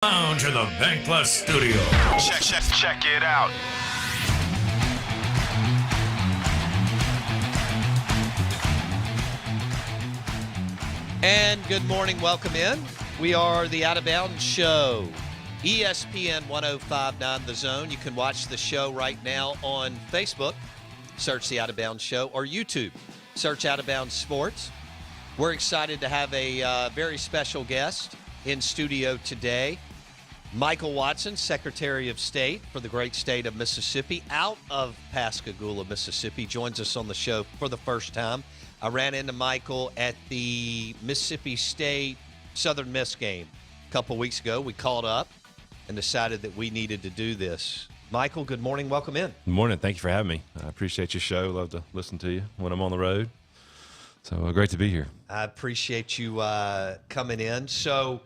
Down to the Bank Plus studio. Check it out. And good morning. Welcome in. We are the Out of Bounds Show. ESPN 105.9 The Zone. You can watch the show right now on Facebook. Search the Out of Bounds Show, or YouTube. Search Out of Bounds Sports. We're excited to have a very special guest in studio today. Michael Watson, Secretary of State for the great state of Mississippi, out of Pascagoula, Mississippi, joins us on the show for the first time. I ran into Michael at the Mississippi State Southern Miss game a couple weeks ago. We called up and decided that we needed to do this. Michael, good morning. Welcome in. Good morning. Thank you for having me. I appreciate your show. Love to listen to you when I'm on the road. So great to be here. I appreciate you coming in. So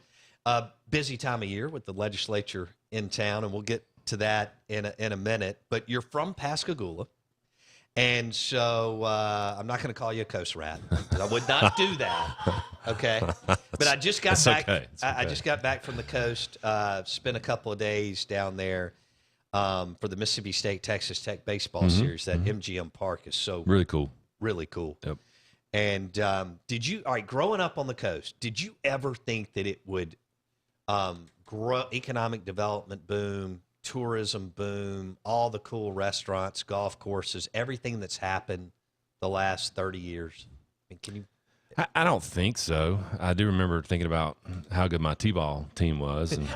busy time of year with the legislature in town, and we'll get to that in a minute. But you're from Pascagoula, and so I'm not going to call you a coast rat. I would not do that. Okay, but I just got back. Okay. I just got back from the coast. Spent a couple of days down there for the Mississippi State Texas Tech baseball series. That MGM Park is so Really cool. really cool. Yep. And did you, all right, growing up on the coast, did you ever think that it would grow, economic development boom, tourism boom, all the cool restaurants, golf courses, everything that's happened the last 30 years? I mean, can you? I don't think so. I do remember thinking about how good my T-ball team was, and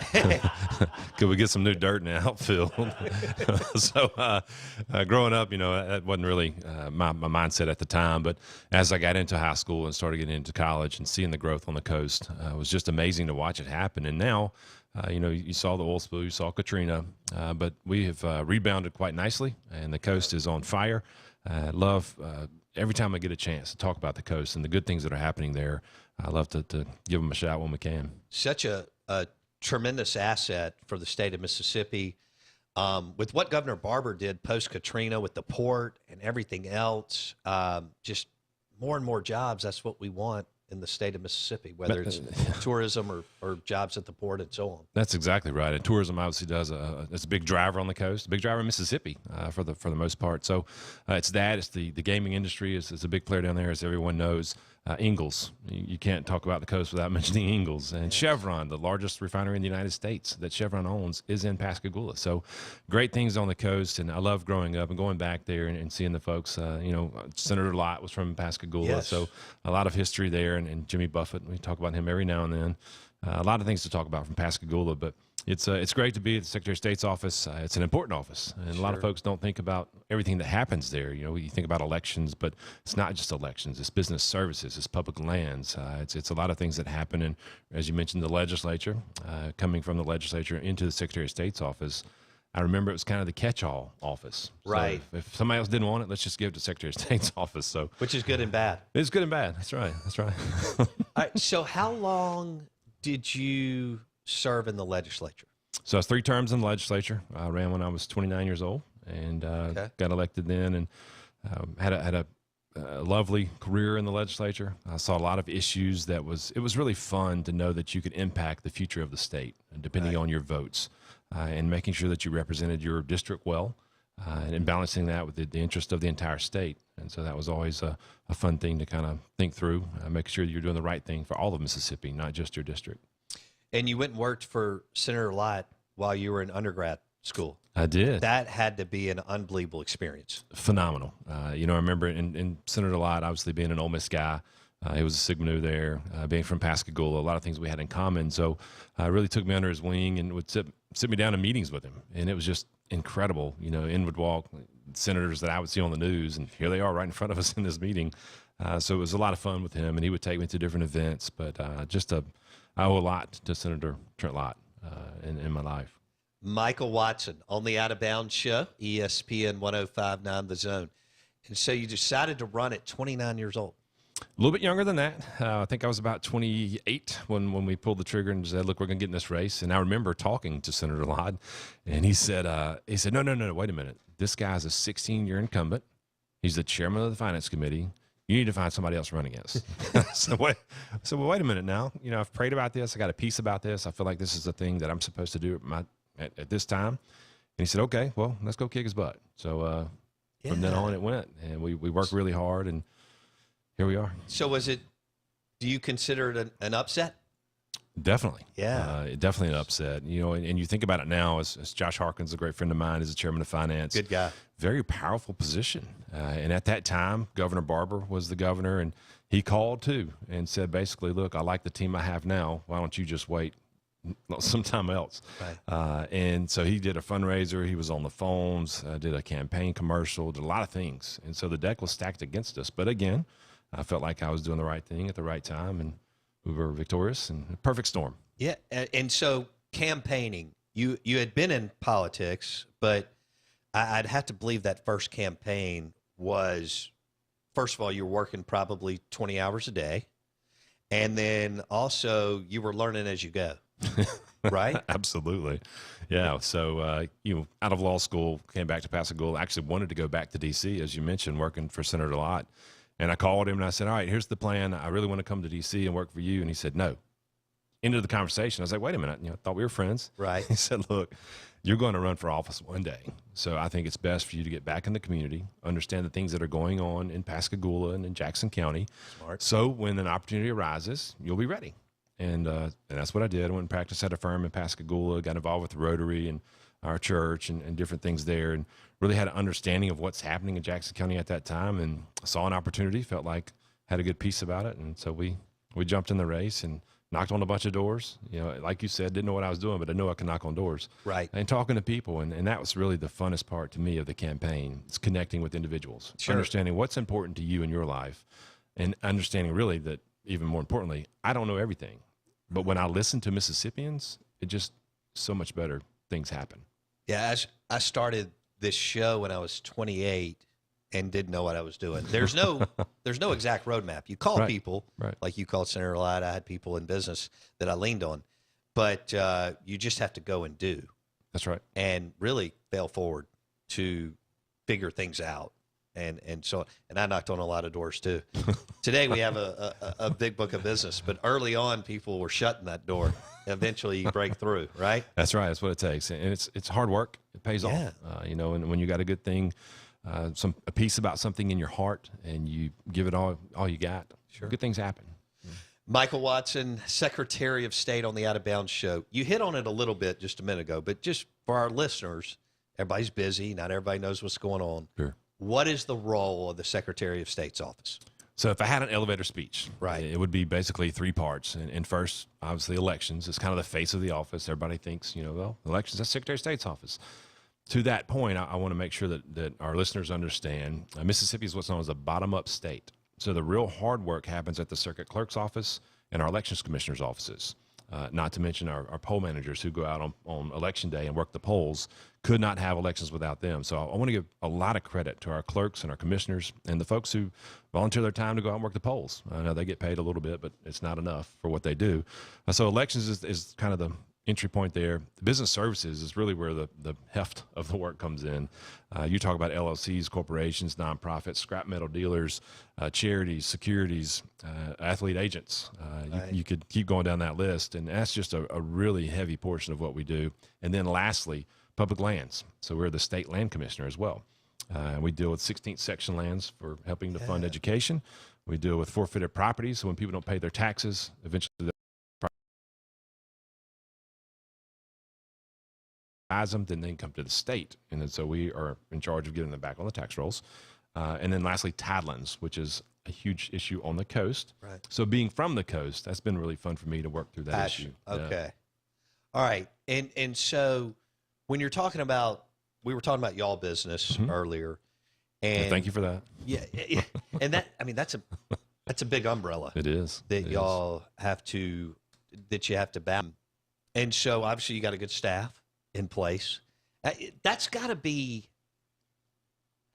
could we get some new dirt in the outfield? So growing up, that wasn't really my mindset at the time. But as I got into high school and started getting into college and seeing the growth on the coast, it was just amazing to watch it happen. And now, you saw the oil spill, you saw Katrina, but we have rebounded quite nicely, and the coast is on fire. I love every time I get a chance to talk about the coast and the good things that are happening there. I love to give them a shout when we can. Such a tremendous asset for the state of Mississippi. With what Governor Barber did post-Katrina with the port and everything else, just more and more jobs. That's what we want in the state of Mississippi, whether it's tourism or jobs at the port and so on. That's exactly right. And tourism obviously it's a big driver on the coast, a big driver in Mississippi for the most part. So it's the gaming industry is a big player down there, as everyone knows. Ingalls, you can't talk about the coast without mentioning Ingalls. And Chevron, the largest refinery in the United States that Chevron owns, is in Pascagoula. So great things on the coast, and I love growing up and going back there and seeing the folks. Senator Lott was from Pascagoula, Yes. So a lot of history there, and Jimmy Buffett, we talk about him every now and then. A lot of things to talk about from Pascagoula, but it's great to be at the Secretary of State's office. It's an important office, and a lot of folks don't think about everything that happens there. You think about elections, but it's not just elections. It's business services. It's public lands. It's a lot of things that happen. And as you mentioned, the legislature, coming from the legislature into the Secretary of State's office, I remember it was kind of the catch-all office. Right. So if somebody else didn't want it, let's just give it to Secretary of State's office. So Which is good and bad. it's good and bad. That's right. All right, so how long did you serve in the legislature? So I was 3 terms in the legislature. I ran when I was 29 years old, and got elected then, and had a lovely career in the legislature. I saw a lot of issues it was really fun to know that you could impact the future of the state, depending on your votes, and making sure that you represented your district well, and balancing that with the interest of the entire state. And so that was always a fun thing to kind of think through, make sure that you're doing the right thing for all of Mississippi, not just your district. And you went and worked for Senator Lott while you were in undergrad school. I did. That had to be an unbelievable experience. Phenomenal. I remember in Senator Lott, obviously being an Ole Miss guy, he was a Sigma Nu there, being from Pascagoula, a lot of things we had in common. So really took me under his wing and would sit me down in meetings with him. And it was just incredible. In would walk senators that I would see on the news, and here they are right in front of us in this meeting. So it was a lot of fun with him, and he would take me to different events. But I owe a lot to Senator Trent Lott in my life. Michael Watson on the Out of Bounds Show, ESPN 105.9 The Zone. And so you decided to run at 29 years old. A little bit younger than that. I think I was about 28 when we pulled the trigger and said, look, we're going to get in this race. And I remember talking to Senator Lott, and he said, no, wait a minute. This guy's a 16-year incumbent. He's the chairman of the Finance Committee. you need to find somebody else to run against. So wait a minute now. You know, I've prayed about this. I got a piece about this. I feel like this is the thing that I'm supposed to do at this time. And he said, okay, well, let's go kick his butt. So from then on it went, and we worked really hard, and here we are. So do you consider it an upset? Definitely. Yeah. Definitely an upset. You know, and you think about it now, as Josh Harkins, a great friend of mine, is the chairman of finance. Good guy. Very powerful position. And at that time, Governor Barber was the governor, and he called too and said, basically, look, I like the team I have now. Why don't you just wait sometime else? Right. And so he did a fundraiser. He was on the phones, did a campaign commercial, did a lot of things. And so the deck was stacked against us. But again, I felt like I was doing the right thing at the right time, and we were victorious, and a perfect storm. Yeah. And so campaigning, you had been in politics, but I'd have to believe that first campaign was, first of all, you were working probably 20 hours a day. And then also you were learning as you go, right? Absolutely. Yeah. So, out of law school, came back to Pascagoula, actually wanted to go back to D.C., as you mentioned, working for Senator Lott. And I called him and I said, all right, here's the plan. I really want to come to D.C. and work for you. And he said, no. End of the conversation. I was like, wait a minute. I thought we were friends. Right. He said, look, you're going to run for office one day. So I think it's best for you to get back in the community, understand the things that are going on in Pascagoula and in Jackson County. Smart. So when an opportunity arises, you'll be ready. And that's what I did. I went and practiced at a firm in Pascagoula, got involved with Rotary and our church and different things there, and really had an understanding of what's happening in Jackson County at that time, and saw an opportunity, felt like had a good piece about it. And so we jumped in the race and knocked on a bunch of doors. Like you said, didn't know what I was doing, but I knew I could knock on doors. Right. And talking to people. And that was really the funnest part to me of the campaign. It's connecting with individuals, understanding what's important to you in your life, and understanding really that, even more importantly, I don't know everything. But when I listen to Mississippians, it just so much better things happen. Yeah. I started this show when I was 28 and didn't know what I was doing. There's no exact roadmap. You call people, like you called Senator Lott. I had people in business that I leaned on, but you just have to go and do. That's right. And really fail forward to figure things out. And I knocked on a lot of doors too. Today we have a big book of business, but early on people were shutting that door. Eventually you break through, right? That's right. That's what it takes. And it's hard work. It pays off. And when you got a good thing, a piece about something in your heart, and you give it all you got, good things happen. Michael Watson, Secretary of State on the Out of Bounds Show. You hit on it a little bit just a minute ago, but just for our listeners, everybody's busy. Not everybody knows what's going on. Sure. What is the role of the Secretary of State's office? So if I had an elevator speech, right, it would be basically three parts. And first, obviously, elections is kind of the face of the office. Everybody thinks, elections, that's Secretary of State's office. To that point, I want to make sure that our listeners understand Mississippi is what's known as a bottom-up state. So the real hard work happens at the circuit clerk's office and our elections commissioner's offices. Not to mention our poll managers who go out on election day and work the polls could not have elections without them. So I want to give a lot of credit to our clerks and our commissioners and the folks who volunteer their time to go out and work the polls. I know they get paid a little bit, but it's not enough for what they do. So elections is kind of the entry point there. The business services is really where the heft of the work comes in. You talk about LLCs, corporations, nonprofits, scrap metal dealers, charities, securities, athlete agents. You could keep going down that list, and that's just a really heavy portion of what we do. And then lastly, public lands. So we're the state land commissioner as well. We deal with 16th section lands for helping to fund education. We deal with forfeited properties, so when people don't pay their taxes, eventually them, then they come to the state. And then so we are in charge of getting them back on the tax rolls. And then lastly, tidelands, which is a huge issue on the coast. Right. So being from the coast, that's been really fun for me to work through that issue. Okay. All right. And so when you're talking about, we were talking about y'all business earlier. And thank you for that. Yeah. And that's a big umbrella. It is. That y'all have to balance. And so obviously you got a good staff in place. That's got to be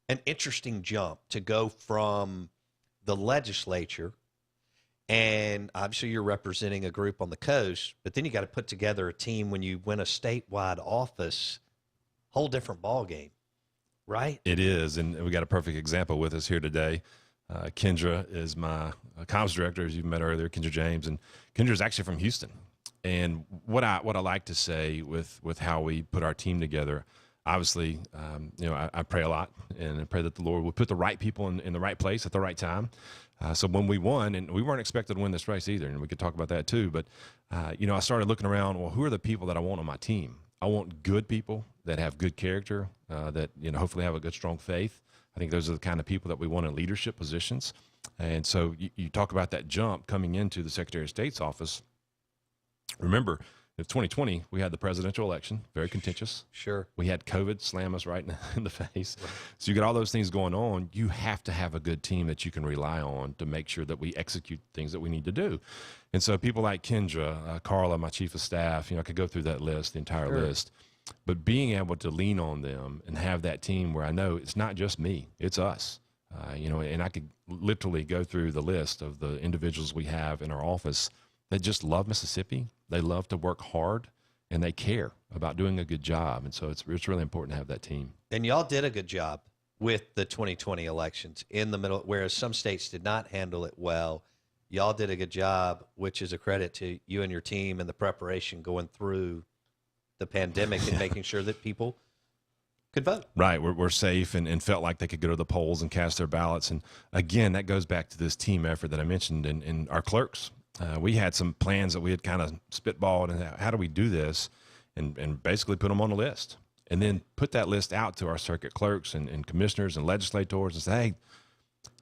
an interesting jump to go from the legislature, and obviously you're representing a group on the coast, but then you got to put together a team when you win a statewide office. Whole different ball game, right? It is, and we got a perfect example with us here today. Kendra is my comms director, as you met earlier, Kendra James, and Kendra is actually from Houston. And what I like to say with how we put our team together, obviously, I pray a lot, and I pray that the Lord would put the right people in the right place at the right time. So when we won, and we weren't expected to win this race either, and we could talk about that too, but, I started looking around, well, who are the people that I want on my team? I want good people that have good character, that, hopefully have a good, strong faith. I think those are the kind of people that we want in leadership positions. And so you talk about that jump coming into the Secretary of State's office. Remember, in 2020, we had the presidential election, very contentious. Sure. We had COVID slam us right in the face. Right. So you got all those things going on. You have to have a good team that you can rely on to make sure that we execute things that we need to do. And so people like Kendra, Carla, my chief of staff, I could go through that list, the entire list. But being able to lean on them and have that team where I know it's not just me, it's us. And I could literally go through the list of the individuals we have in our office that just love Mississippi. They love to work hard, and they care about doing a good job. And so it's really important to have that team. And y'all did a good job with the 2020 elections in the middle, whereas some states did not handle it well. Y'all did a good job, which is a credit to you and your team and the preparation going through the pandemic and making sure that people could vote. Right. We're safe and felt like they could go to the polls and cast their ballots. And again, that goes back to this team effort that I mentioned in our clerks. We had some plans that we had kind of spitballed, and how do we do this, and basically put them on a list, and then put that list out to our circuit clerks and commissioners and legislators and say, hey,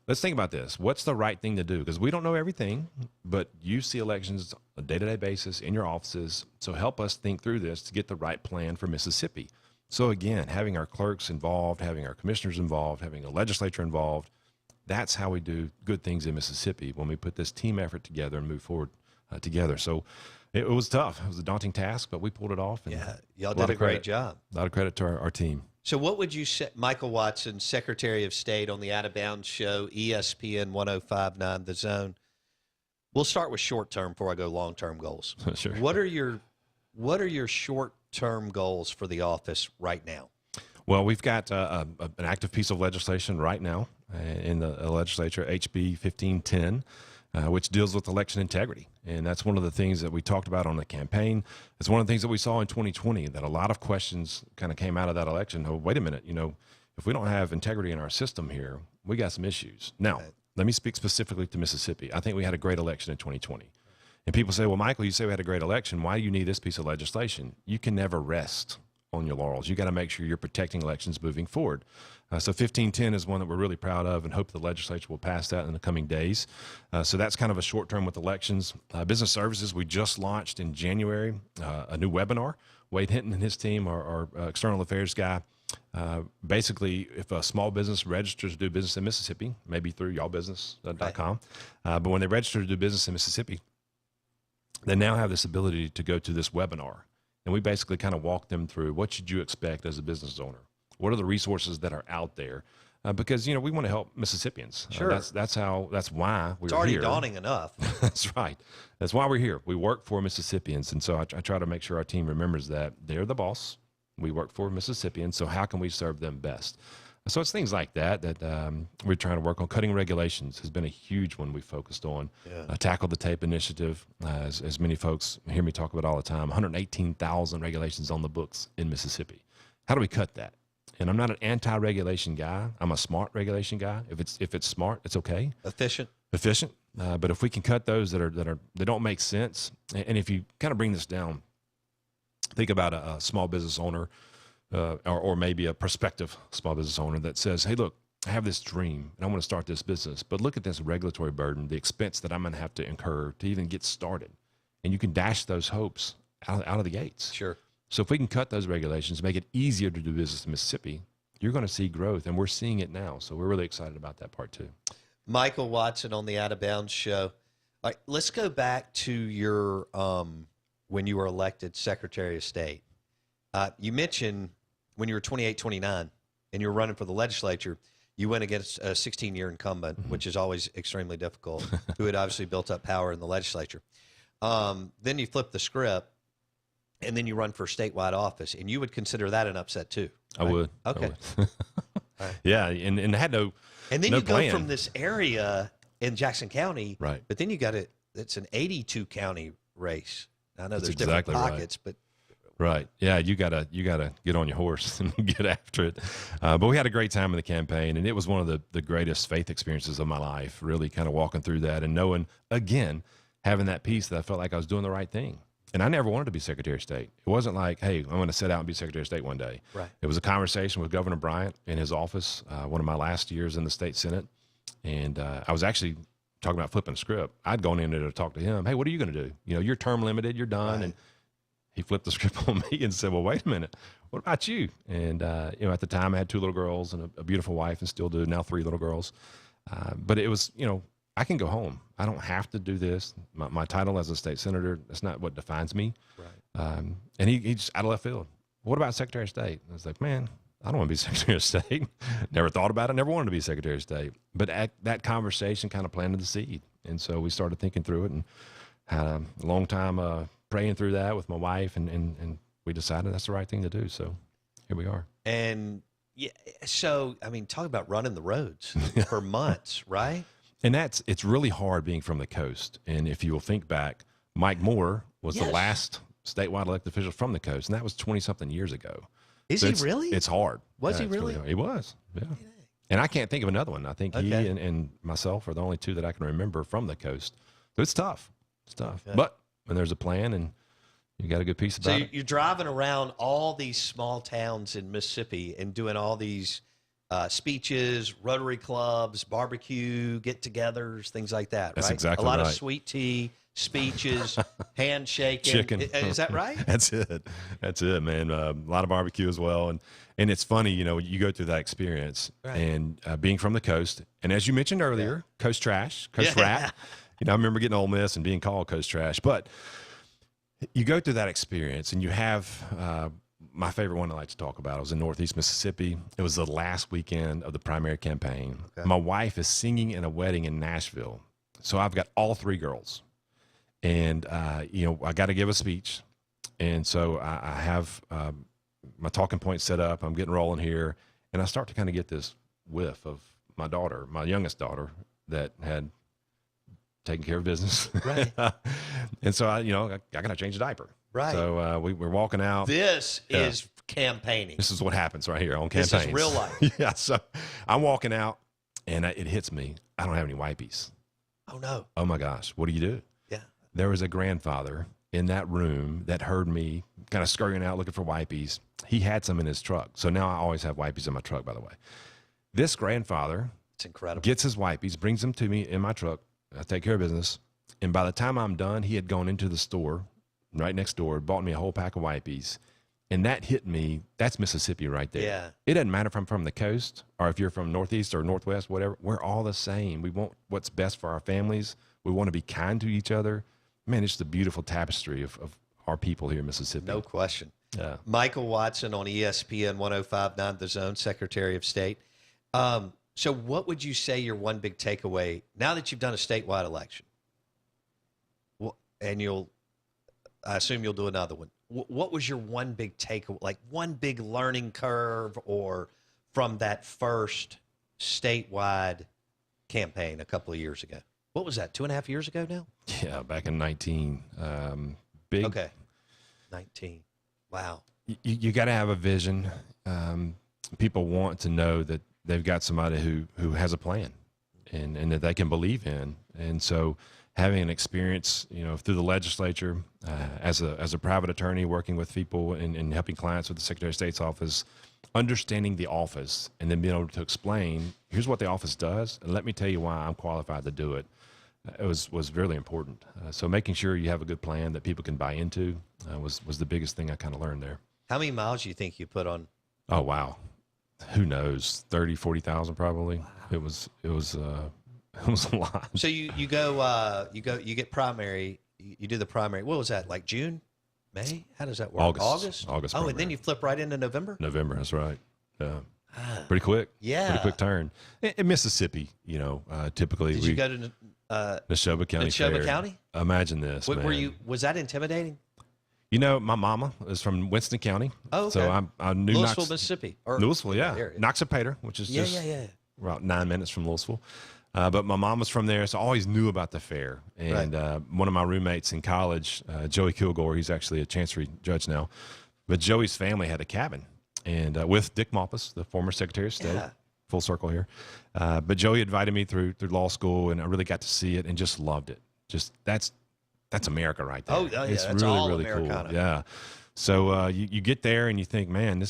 let's think about this. What's the right thing to do? Because we don't know everything, but you see elections on a day-to-day basis in your offices, so help us think through this to get the right plan for Mississippi. So again, having our clerks involved, having our commissioners involved, having a legislature involved, that's how we do good things in Mississippi when we put this team effort together and move forward together. So it was tough. It was a daunting task, but we pulled it off. And y'all did a great job. A lot of credit to our team. So what would you say, Michael Watson, Secretary of State on the Out of Bounds Show, ESPN 105.9 The Zone. We'll start with short-term before I go long-term goals. Sure. What are your short-term goals for the office right now? Well, we've got an active piece of legislation right now in the legislature, HB 1510, which deals with election integrity. And that's one of the things that we talked about on the campaign. It's one of the things that we saw in 2020, that a lot of questions kind of came out of that election. Oh, wait a minute, if we don't have integrity in our system here, we got some issues. Now, let me speak specifically to Mississippi. I think we had a great election in 2020. And people say, well, Michael, you say we had a great election. Why do you need this piece of legislation? You can never rest on your laurels. You got to make sure you're protecting elections moving forward. So 1510 is one that we're really proud of, and hope the legislature will pass that in the coming days. So that's kind of a short term with elections. Business services, we just launched in January a new webinar. Wade Hinton and his team, our external affairs guy, basically, if a small business registers to do business in Mississippi, maybe through y'allbusiness.com, but when they register to do business in Mississippi, they now have this ability to go to this webinar. And we basically kind of walk them through, what should you expect as a business owner? What are the resources that are out there? Because, we want to help Mississippians. Sure. That's why we're here. It's already daunting enough. That's right. That's why we're here. We work for Mississippians. And so I try to make sure our team remembers that they're the boss. We work for Mississippians. So how can we serve them best? So it's things like that we're trying to work on. Cutting regulations has been a huge one we focused on. Tackle the Tape initiative, as many folks hear me talk about all the time. 118,000 regulations on the books in Mississippi. How do we cut that? And I'm not an anti-regulation guy. I'm a smart regulation guy. If it's smart, it's okay. Efficient. But if we can cut those that don't make sense, and if you kind of bring this down, think about a small business owner. Or maybe a prospective small business owner that says, hey, look, I have this dream and I want to start this business, but look at this regulatory burden, the expense that I'm going to have to incur to even get started. And you can dash those hopes out of the gates. Sure. So if we can cut those regulations, make it easier to do business in Mississippi, you're going to see growth, and we're seeing it now. So we're really excited about that part too. Michael Watson on the Out of Bounds Show. All right, let's go back to your when you were elected Secretary of State. You mentioned when you were 28, 29, and you were running for the legislature, you went against a 16-year incumbent, which is always extremely difficult, who had obviously built up power in the legislature. Then you flip the script, and then you run for statewide office, and you would consider that an upset too, right? I would. Okay. I would. Yeah, and had no And then no you go plan. from this area in Jackson County, Right. but then you got it's an 82 county race. I know That's there's exactly different right. pockets, but Right. Yeah, you gotta get on your horse and get after it. But we had a great time in the campaign, and it was one of the greatest faith experiences of my life. Really, kind of walking through that and knowing again, having that peace that I felt like I was doing the right thing. And I never wanted to be Secretary of State. It wasn't like, hey, I'm going to set out and be Secretary of State one day. Right. It was a conversation with Governor Bryant in his office, one of my last years in the state Senate, and I was actually talking about flipping the script. I'd gone in there to talk to him. Hey, what are you going to do? You know, you're term limited, you're done, Right. and he flipped the script on me and said, well, wait a minute. What about you? And, you know, at the time I had 2 little girls and a beautiful wife and still do, now 3 little girls. But it was, you know, I can go home. I don't have to do this. My title as a state senator, that's not what defines me. right. And he just out of left field. What about Secretary of State? I was like, man, I don't want to be Secretary of State. Never thought about it. Never wanted to be Secretary of State. But that conversation kind of planted the seed. And so we started thinking through it and had a long time praying through that with my wife. And we decided that's the right thing to do. So here we are. And yeah, so I mean, talk about running the roads for months, right? And it's really hard being from the coast. And if you will think back, Mike Moore was Yes. the last statewide elected official from the coast, and that was 20-something years ago. Is So he it's- really? It's hard. Was he it's really? hard. He was, yeah. And I can't think of another one. I think he Okay. and myself are the only 2 that I can remember from the coast. So it's tough. It's tough. Okay. But when there's a plan and you got a good piece So about it. you're driving around all these small towns in Mississippi and doing all these speeches, Rotary clubs, barbecue, get-togethers, things like that. That's right? exactly a lot of right. sweet tea, speeches, handshaking. Chicken. Is that right? That's it. That's it, man. A lot of barbecue as well. And it's funny, you know, you go through that experience Right. and being from the coast. And as you mentioned earlier, coast trash, coast rat. You know, I remember getting Ole Miss and being called coast trash. But you go through that experience and you have my favorite one I like to talk about. I was in Northeast Mississippi. It was the last weekend of the primary campaign. Okay. My wife is singing in a wedding in Nashville. So I've got all 3 girls. And, you know, I got to give a speech. And so I have my talking points set up. I'm getting rolling here. And I start to kind of get this whiff of my daughter, my youngest daughter, that had taken care of business. Right. And so, I got to change the diaper. Right. So we're walking out. This Yeah. is campaigning. This is what happens right here on This campaigns. is real life. Yeah. So I'm walking out and it hits me. I don't have any wipies. Oh, no. Oh my gosh. What do you do? Yeah. There was a grandfather in that room that heard me kind of scurrying out looking for wipies. He had some in his truck. So now I always have wipies in my truck, by the way. This grandfather It's incredible. gets his wipies, brings them to me in my truck. I take care of business. And by the time I'm done, he had gone into the store right next door, bought me a whole pack of wipies. And that hit me. That's Mississippi right there. Yeah. It doesn't matter if I'm from the coast or if you're from Northeast or Northwest, whatever. We're all the same. We want what's best for our families. We want to be kind to each other. Man, it's the beautiful tapestry of our people here in Mississippi. No question. Yeah. Michael Watson on ESPN 105.9 The Zone, Secretary of State. So what would you say your one big takeaway now that you've done a statewide election? And I assume you'll do another one. What was your one big takeaway, like one big learning curve or from that first statewide campaign a couple of years ago? What was that, 2.5 years ago now? Yeah, back in 19. Big. Okay. 19. Wow. You got to have a vision. People want to know that they've got somebody who has a plan and that they can believe in. And so having an experience, through the legislature, as a private attorney working with people and helping clients with the Secretary of State's office, understanding the office and then being able to explain, here's what the office does, and let me tell you why I'm qualified to do it. It was really important. So making sure you have a good plan that people can buy into was the biggest thing I kind of learned there. How many miles do you think you put on? Oh, wow. Who knows? 30, 40,000 probably. Wow. It was a lot. So you get primary, you do the primary. What was that, like June, May? How does that work? August Oh, primary. and then you flip right into November? November, that's right. Yeah. Pretty quick. Yeah. Pretty quick turn. In Mississippi, typically Did you go to Neshoba County Neshoba Fair. County? Imagine this, man. Was that intimidating? You know, my mama is from Winston County. Oh, okay. So I knew Louisville, Mississippi. Or Louisville, yeah. area. Noxapater, which is just yeah. about 9 minutes from Louisville. But my mom was from there, so I always knew about the fair. And one of my roommates in college, Joey Kilgore, he's actually a chancery judge now, but Joey's family had a cabin, and with Dick Malpas, the former Secretary of State, full circle here. But Joey invited me through law school, and I really got to see it and just loved it. Just that's America right there. Oh, yeah, it's that's really, all really Americana. cool. Yeah. So you get there and you think, man,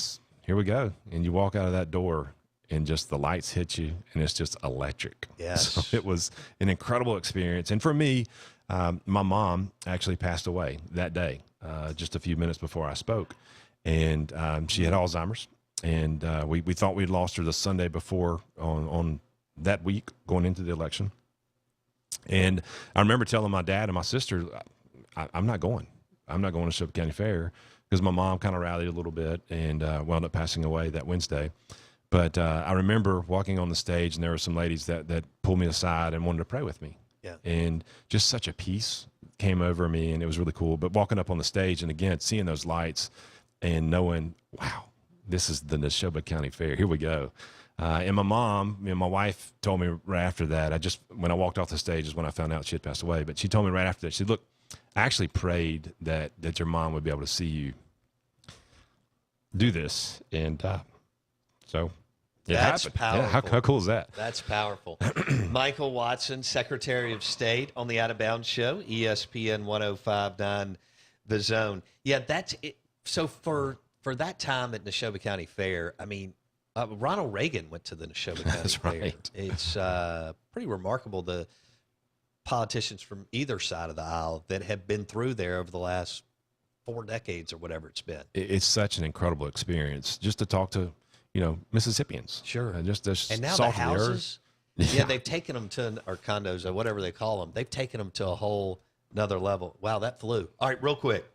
here we go. And you walk out of that door, and just the lights hit you, and it's just electric. Yes. So it was an incredible experience. And for me, my mom actually passed away that day, just a few minutes before I spoke. And she had Alzheimer's. And we thought we'd lost her the Sunday before on that week going into the election. And I remember telling my dad and my sister, I'm not going. I'm not going to Neshoba County Fair, because my mom kind of rallied a little bit and wound up passing away that Wednesday. But I remember walking on the stage, and there were some ladies that pulled me aside and wanted to pray with me. Yeah. And just such a peace came over me, and it was really cool. But walking up on the stage and, again, seeing those lights and knowing, wow, this is the Neshoba County Fair. Here we go. And my mom and my wife told me right after that, when I walked off the stage is when I found out she had passed away. But she told me right after that, she said, look, I actually prayed that your mom would be able to see you do this. And so it That's happened. powerful. Yeah, how cool is that? That's powerful. Michael Watson, Secretary of State on the Out of Bounds Show, ESPN 105.9 The Zone. Yeah, that's it. So for that time at Neshoba County Fair, I mean, Ronald Reagan went to the Neshoba County That's Fair. right. It's pretty remarkable, the politicians from either side of the aisle that have been through there over the last 4 decades or whatever it's been. It's such an incredible experience just to talk to, Mississippians. Sure. Just And now salt the of the earth. houses, yeah, they've taken them to, or condos or whatever they call them, they've taken them to a whole another level. Wow, that flew. All right, real quick.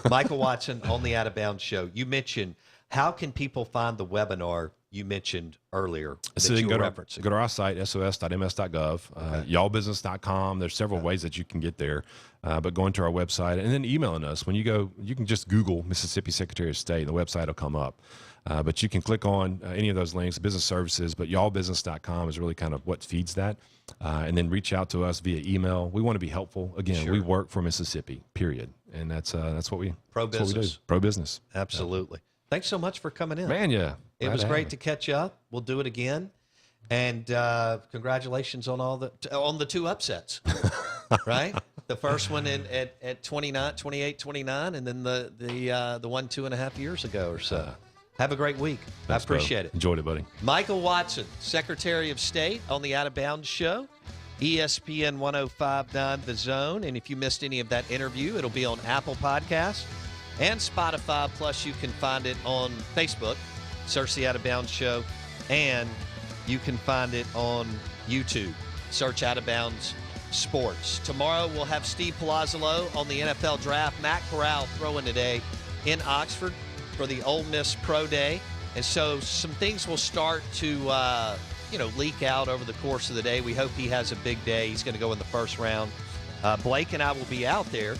Michael Watson on the Out of Bounds Show. You mentioned, how can people find the webinar you mentioned earlier that So you you can were go referencing? to our site, sos.ms.gov, y'allbusiness.com. There's several ways that you can get there, but going to our website and then emailing us. When you go, you can just Google Mississippi Secretary of State, and the website will come up. But you can click on any of those links, business services, but y'allbusiness.com is really kind of what feeds that. And then reach out to us via email. We want to be helpful. Again, we work for Mississippi, period. And that's what we Pro-business. do. Pro-business. Absolutely. Thanks so much for coming in. Man, yeah. It was great to catch up. We'll do it again. And congratulations on on the 2 upsets, right? The first one at 28, 29, and then the one 2.5 years ago or so. Have a great week. Thanks, I appreciate bro. it. Enjoyed it, buddy. Michael Watson, Secretary of State on the Out of Bounds Show, ESPN 105.9 The Zone. And if you missed any of that interview, it'll be on Apple Podcasts and Spotify. Plus, you can find it on Facebook. Search the Out of Bounds Show. And you can find it on YouTube. Search Out of Bounds Sports. Tomorrow, we'll have Steve Palazzolo on the NFL Draft. Matt Corral throwing today in Oxford for the Ole Miss Pro Day. And so some things will start to, leak out over the course of the day. We hope he has a big day. He's going to go in the first round. Blake and I will be out there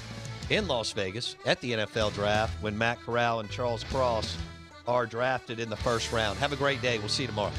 in Las Vegas at the NFL Draft when Matt Corral and Charles Cross are drafted in the first round. Have a great day. We'll see you tomorrow.